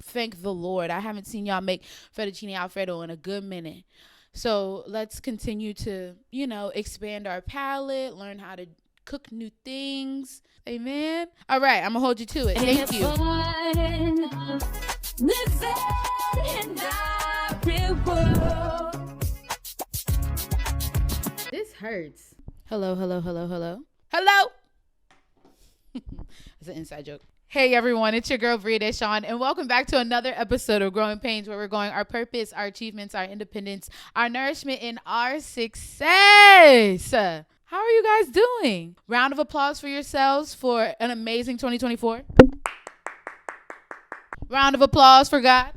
thank the Lord. I haven't seen y'all make fettuccine Alfredo in a good minute. So let's continue to, expand our palate, learn how to cook new things. Amen. All right, I'm going to hold you to it. Thank you. This hurts. Hello. It's an inside joke. Hey everyone, it's your girl Bria Deshawn, and welcome back to another episode of Growing Pains, where we're going our purpose, our achievements, our independence, our nourishment, and our success. How are you guys doing? Round of applause for yourselves for an amazing 2024. Round of applause for God.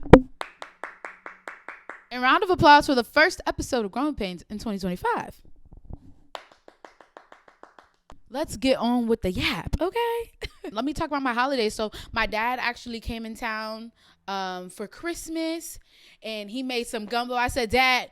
And round of applause for the first episode of Growing Pains in 2025. Let's get on with the yap, okay? Let me talk about my holidays. So my dad actually came in town for Christmas, and he made some gumbo. I said, Dad,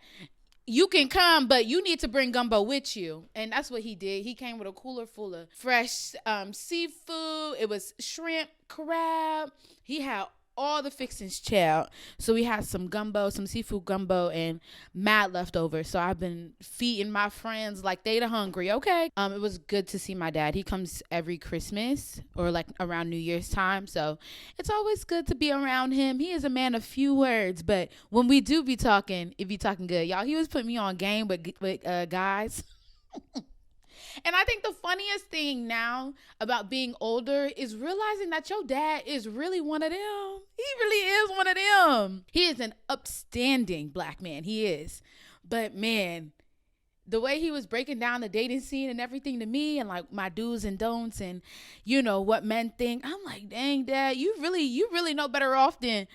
you can come, but you need to bring gumbo with you. And that's what he did. He came with a cooler full of fresh seafood. It was shrimp, crab. He had all the fixings, child. So we had some gumbo, some seafood gumbo, and mad leftovers. So I've been feeding my friends like they the hungry, okay? It was good to see my dad. He comes every Christmas or like around New Year's time. So it's always good to be around him. He is a man of few words, but when we do be talking, it be talking good. Y'all, he was putting me on game with guys. And I think the funniest thing now about being older is realizing that your dad is really one of them. He really is one of them. He is an upstanding black man. He is. But man, the way he was breaking down the dating scene and everything to me, and like my do's and don'ts, and what men think, I'm like, dang, Dad, you really know better off than.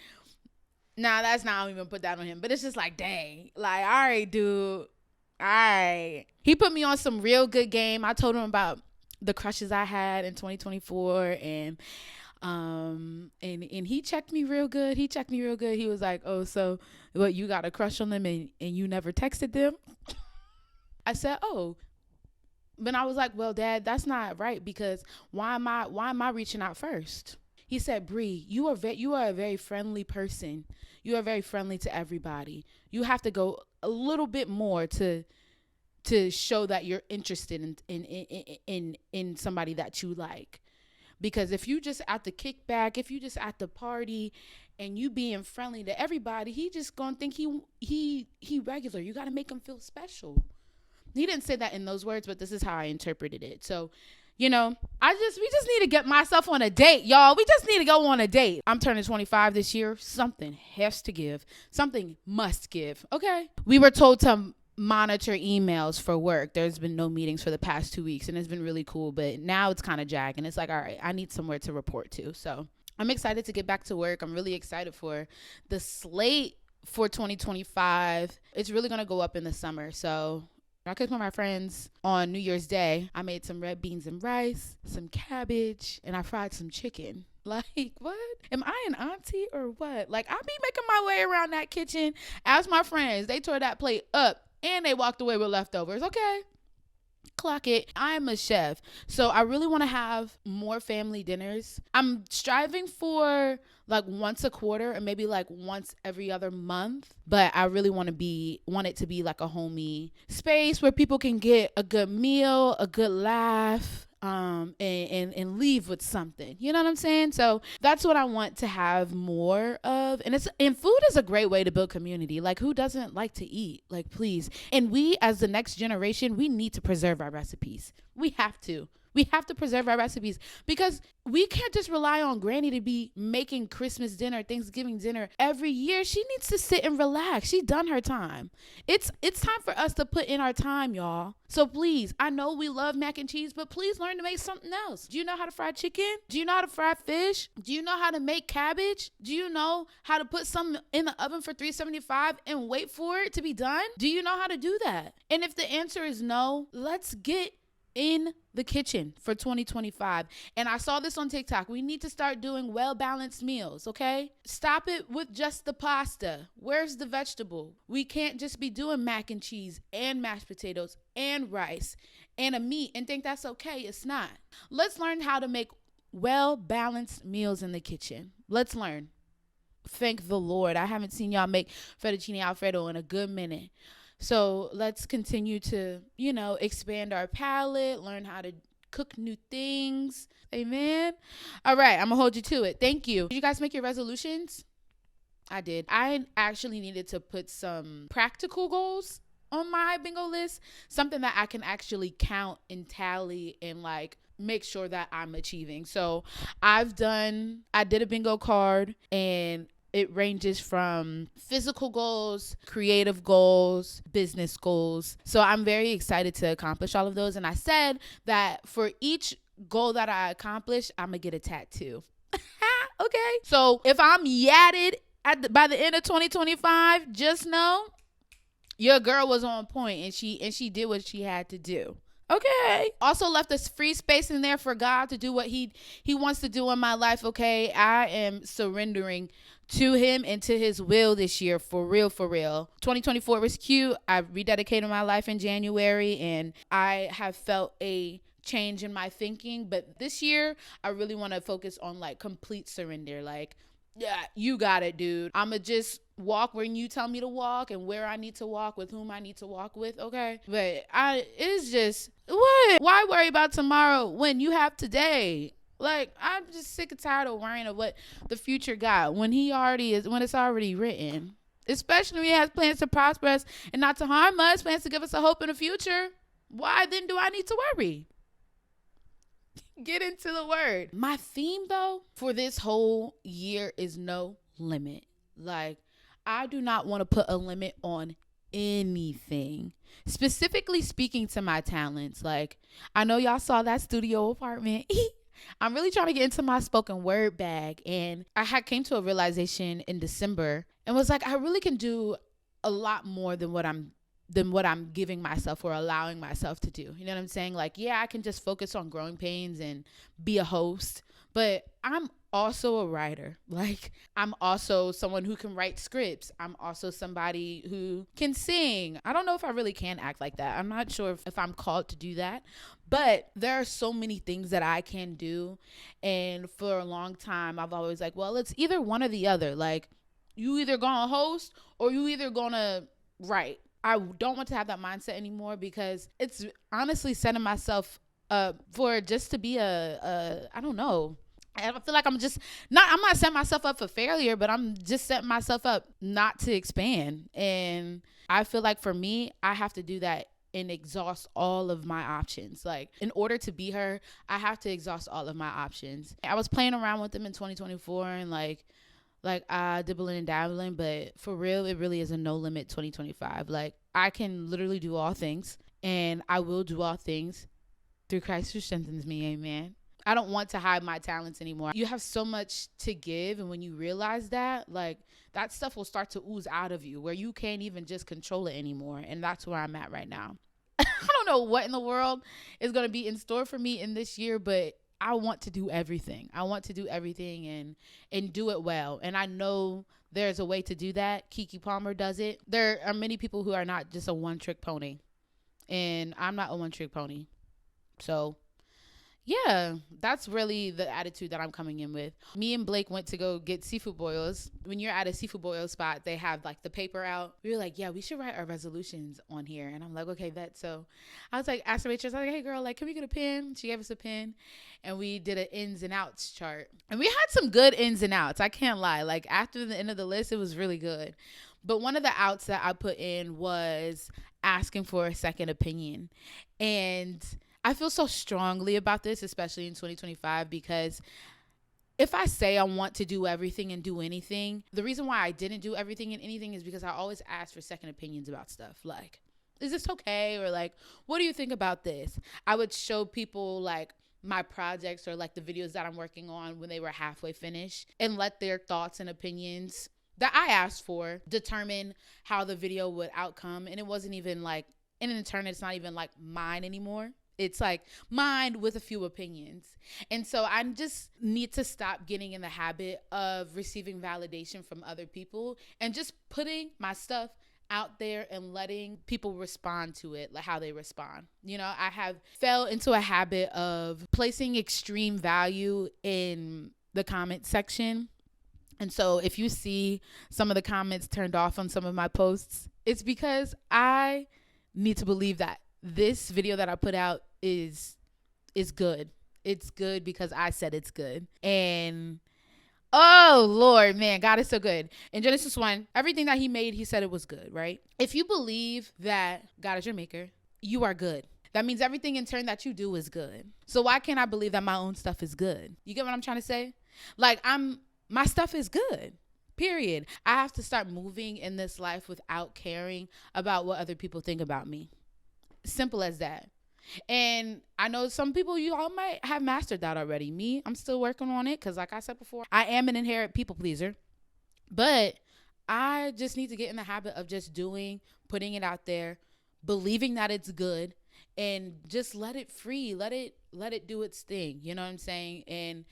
Nah, that's not, I don't even put that on him. But it's just like, dang, like, all right, dude. All right. He put me on some real good game. I told him about the crushes I had in 2024, and he checked me real good. He was like, "Oh, so what, you got a crush on them and you never texted them?" I said, "Oh." But I was like, "Well, Dad, that's not right, because why am I reaching out first?" He said, "Bree, you are a very friendly person. You are very friendly to everybody. You have to go a little bit more to show that you're interested in somebody that you like. Because if you just at the kickback, if you just at the party and you being friendly to everybody, he just gonna think he regular. You got to make him feel special." He didn't say that in those words, but this is how I interpreted it. So, we just need to get myself on a date, y'all. We just need to go on a date. I'm turning 25 this year. Something has to give. Something must give. Okay. We were told to monitor emails for work. There's been no meetings for the past 2 weeks, and it's been really cool. But now it's kind of jagging. It's like, all right, I need somewhere to report to. So I'm excited to get back to work. I'm really excited for the slate for 2025. It's really going to go up in the summer. So I cooked with my friends on New Year's Day. I made some red beans and rice, some cabbage, and I fried some chicken. Like, what? Am I an auntie or what? Like, I be making my way around that kitchen. Ask my friends. They tore that plate up and they walked away with leftovers. Okay. Clock it. I'm a chef, so I really want to have more family dinners. I'm striving for like once a quarter, or maybe like once every other month, but I really want it to be like a homey space where people can get a good meal, a good laugh, and leave with something. You know what I'm saying? So that's what I want to have more of. And food is a great way to build community. Like, who doesn't like to eat? Like, please. And we, as the next generation, we need to preserve our recipes. We have to. We have to preserve our recipes, because we can't just rely on Granny to be making Christmas dinner, Thanksgiving dinner every year. She needs to sit and relax. She's done her time. It's time for us to put in our time, y'all. So please, I know we love mac and cheese, but please learn to make something else. Do you know how to fry chicken? Do you know how to fry fish? Do you know how to make cabbage? Do you know how to put something in the oven for 375 and wait for it to be done? Do you know how to do that? And if the answer is no, let's get in the kitchen for 2025. And I saw this on TikTok. We need to start doing well-balanced meals, okay? Stop it with just the pasta. Where's the vegetable? We can't just be doing mac and cheese and mashed potatoes and rice and a meat and think that's okay. It's not. Let's learn how to make well-balanced meals in the kitchen. Let's learn. thank the Lord. I haven't seen y'all make fettuccine Alfredo in a good minute. So let's continue to, expand our palate, learn how to cook new things. Amen. All right, I'm going to hold you to it. Thank you. Did you guys make your resolutions? I did. I actually needed to put some practical goals on my bingo list, something that I can actually count and tally and like make sure that I'm achieving. So I did a bingo card, and it ranges from physical goals, creative goals, business goals. So I'm very excited to accomplish all of those. And I said that for each goal that I accomplish, I'm going to get a tattoo. Okay. So if I'm yadded by the end of 2025, just know your girl was on point, and she did what she had to do. Okay. Also left us free space in there for God to do what he wants to do in my life. Okay. I am surrendering to him and to his will this year, for real, for real. 2024 was cute. I rededicated my life in January, and I have felt a change in my thinking. But this year, I really want to focus on like complete surrender. Like, yeah, you got it, dude. I'ma just walk when you tell me to walk, and where I need to walk, with whom I need to walk with, okay? But it's just, what? Why worry about tomorrow when you have today? Like, I'm just sick and tired of worrying of what the future got when it's already written. Especially when he has plans to prosper us and not to harm us, plans to give us a hope in the future. Why then do I need to worry? Get into the word. My theme, though, for this whole year is no limit. Like, I do not want to put a limit on anything. Specifically speaking to my talents. Like, I know y'all saw that studio apartment. I'm really trying to get into my spoken word bag. And I came to a realization in December and was like, I really can do a lot more than what I'm giving myself or allowing myself to do. You know what I'm saying? Like, yeah, I can just focus on Growing Pains and be a host, but I'm also a writer. Like, I'm also someone who can write scripts. I'm also somebody who can sing. I don't know if I really can act like that. I'm not sure if I'm called to do that, but there are so many things that I can do. And for a long time, I've always like, well, it's either one or the other. Like, you either gonna host or you either gonna write. I don't want to have that mindset anymore, because it's honestly setting myself up for just to be I don't know. I feel like I'm not setting myself up for failure, but I'm just setting myself up not to expand. And I feel like for me, I have to do that and exhaust all of my options. Like, in order to be her, I have to exhaust all of my options. I was playing around with them in 2024 and like dibbling and dabbling, but for real, it really is a no limit 2025. Like, I can literally do all things, and I will do all things through Christ who strengthens me. Amen. I don't want to hide my talents anymore. You have so much to give, and when you realize that, like, that stuff will start to ooze out of you where you can't even just control it anymore. And that's where I'm at right now. I don't know what in the world is going to be in store for me in this year, but I want to do everything. I want to do everything and do it well. And I know there's a way to do that. Keke Palmer does it. There are many people who are not just a one-trick pony. And I'm not a one-trick pony. So, yeah, that's really the attitude that I'm coming in with. Me and Blake went to go get seafood boils. When you're at a seafood boil spot, they have like the paper out. We were like, yeah, we should write our resolutions on here. And I'm like, okay, bet. So I was like, asked the waitress, I was like, hey girl, like, can we get a pen? She gave us a pen, and we did an ins and outs chart. And we had some good ins and outs. I can't lie. Like, after the end of the list, it was really good. But one of the outs that I put in was asking for a second opinion. And I feel so strongly about this, especially in 2025, because if I say I want to do everything and do anything, the reason why I didn't do everything and anything is because I always ask for second opinions about stuff. Like, is this okay? Or like, what do you think about this? I would show people like my projects or like the videos that I'm working on when they were halfway finished and let their thoughts and opinions that I asked for determine how the video would outcome. And it wasn't even like, and in turn, it's not even like mine anymore. It's like mine with a few opinions. And so I just need to stop getting in the habit of receiving validation from other people and just putting my stuff out there and letting people respond to it, like how they respond. You know, I have fell into a habit of placing extreme value in the comment section And so if you see some of the comments turned off on some of my posts, it's because I need to believe that this video that I put out is good. It's good because I said it's good. And oh, Lord, man, God is so good. In Genesis 1, everything that he made, he said it was good, right? If you believe that God is your maker, you are good. That means everything in turn that you do is good. So why can't I believe that my own stuff is good? You get what I'm trying to say? Like, my stuff is good, period. I have to start moving in this life without caring about what other people think about me. Simple as that. And I know some people, you all might have mastered that already. Me, I'm still working on it because like I said before, I am an inherent people pleaser. But I just need to get in the habit of just doing, putting it out there, believing that it's good, and just let it free. Let it do its thing. You know what I'm saying? And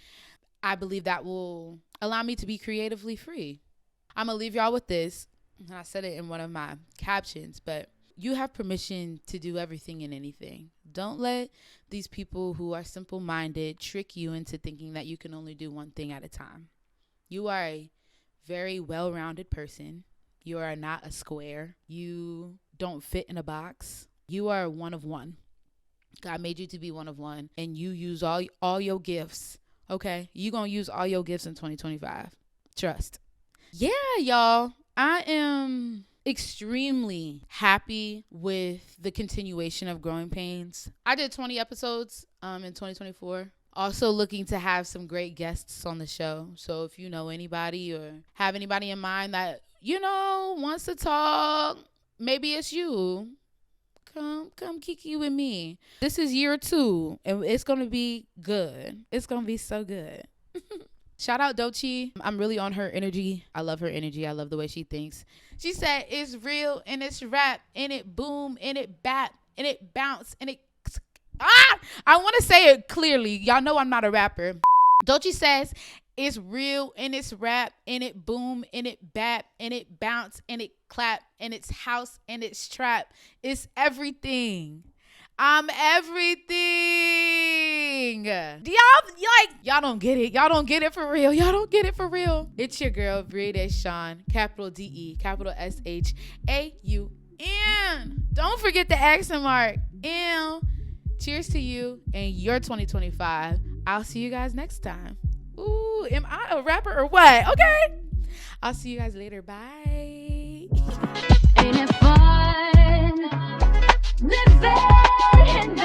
I believe that will allow me to be creatively free. I'm going to leave y'all with this. And I said it in one of my captions, but you have permission to do everything and anything. Don't let these people who are simple-minded trick you into thinking that you can only do one thing at a time. You are a very well-rounded person. You are not a square. You don't fit in a box. You are one of one. God made you to be one of one, and you use all your gifts. Okay? You're going to use all your gifts in 2025. Trust. Yeah, y'all. I am extremely happy with the continuation of Growing Pains. I did 20 episodes in 2024. Also looking to have some great guests on the show. So if you know anybody or have anybody in mind that, wants to talk, maybe it's you. Come kiki with me. This is year 2 and it's going to be good. It's going to be so good. Shout out Doechii. I'm really on her energy. I love her energy. I love the way she thinks. She said, it's real and it's rap and it boom and it bap and it bounce and it... I want to say it clearly. Y'all know I'm not a rapper. Doechii says, it's real and it's rap and it boom and it bap and it bounce and it clap and it's house and it's trap. It's everything. I'm everything. Y'all don't get it. Y'all don't get it for real. Y'all don't get it for real. It's your girl, Brea Deshawn, capital DE, capital SHAUN. Don't forget the accent mark. Cheers to you and your 2025. I'll see you guys next time. Ooh, am I a rapper or what? Okay. I'll see you guys later. Bye. Ain't it fun? Living and